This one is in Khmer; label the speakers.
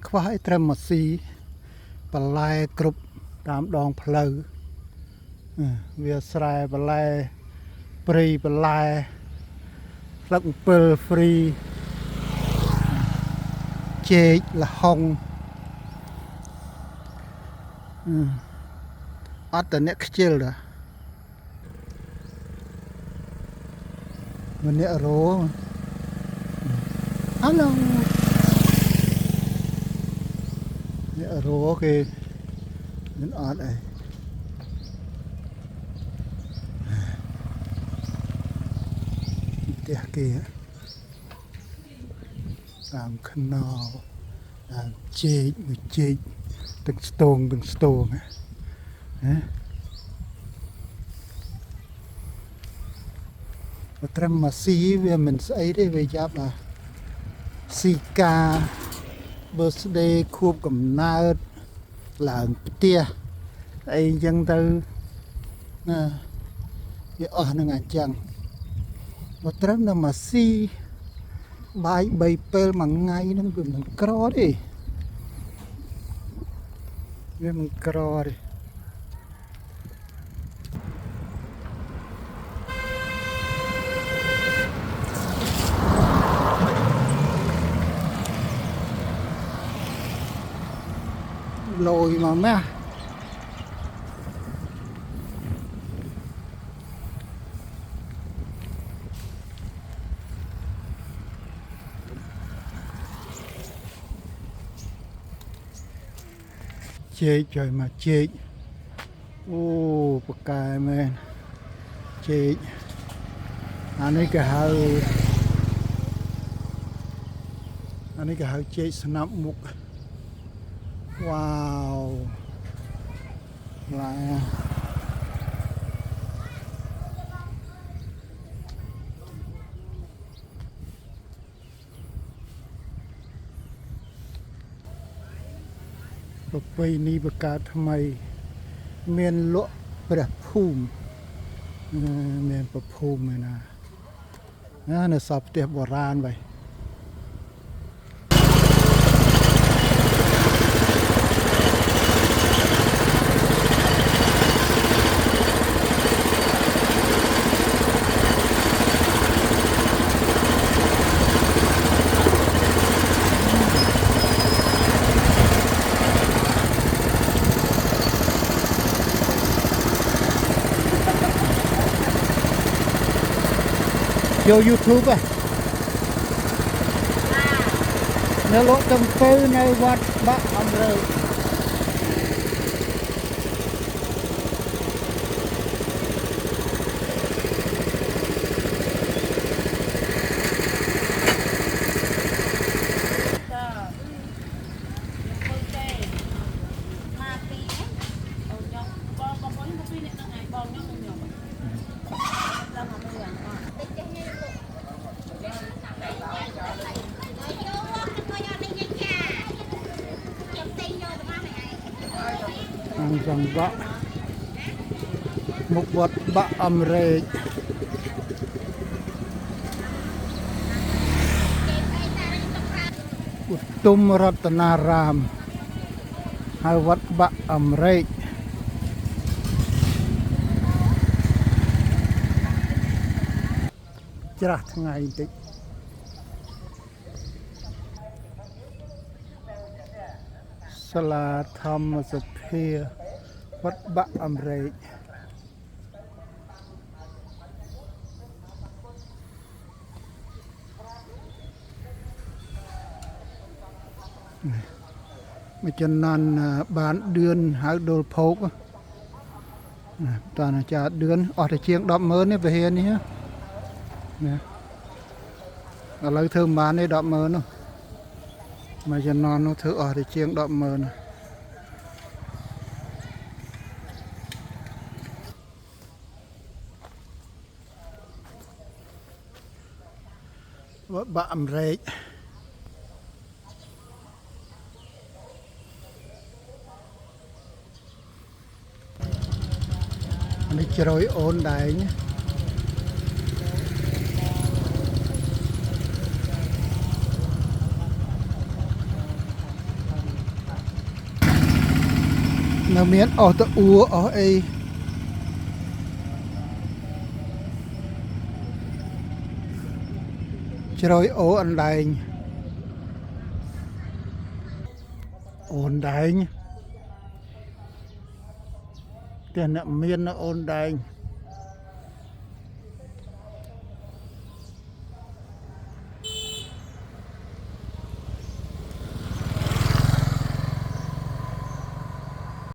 Speaker 1: ខ្វះអីត្រឹមមកស៊ីបន្លែគ្រប់តាមដងផ្លូវវាស្រែបន្លែព្រៃបន្លែស្លឹកអំពិលហ្វ្រីចេកល្ហុងអត់តែអ្នកខ្ជិលដែរម្នាក់រោហឡូអ្នករោគេមិនអត់អីផ្ទះគេតាមខ្នល់តាមចេកមួយចេកទឹកស្ទងណាបើត្រឹមមកស៊ីវាមិនស្អីទេវាចាប់ស៊ីកា birthday ខួបកំណើតឡើងផ្ទះអីអញ្ចឹងទៅណាវាអស់នឹងអញ្ចឹងបើត្រឹមតែមកស៊ីបាយ3ពេលមួយថ្ងៃហ្នឹងវាមិនក្រទេវាមិនក្រទេលយមកម៉ាស់ចេកជួយមកចេកអូបកែមែនចេកអានេះគេហៅចេកស្នាប់មុខវ៉ាវឡាប្រពៃណីបង្កើតថ្មីមានលក់ព្រះភូមិមានព្រះភូមិណានៅសពផ្ទះបុរាណvậy vô YouTube à nó lỗ tâm tư nơi vật bác ông rồi dòng bọ một vật bọ âm rê Uttum Ratanaram hai vật bọ âm rê chả ngày tích Salah Tham Sapir វត្តបាក់អាមេរិកមួយចំណន់បានដឿនហៅដុលភោកតើអាចារ្យដឿនអស់តែជាង 100000 នេះវិហារនេះណាឥឡូវធ្វើមិនបានទេ 100000 នោះមួយចំណន់នោះធ្វើអស់តែជាង 100000វត្តបាក់អាមេរិកនេះជ្រោយអូនដែរ nó miễn ở tự ua ở ấy rồi ô anh đành ổn đành tiền nợ miên nó ổn đành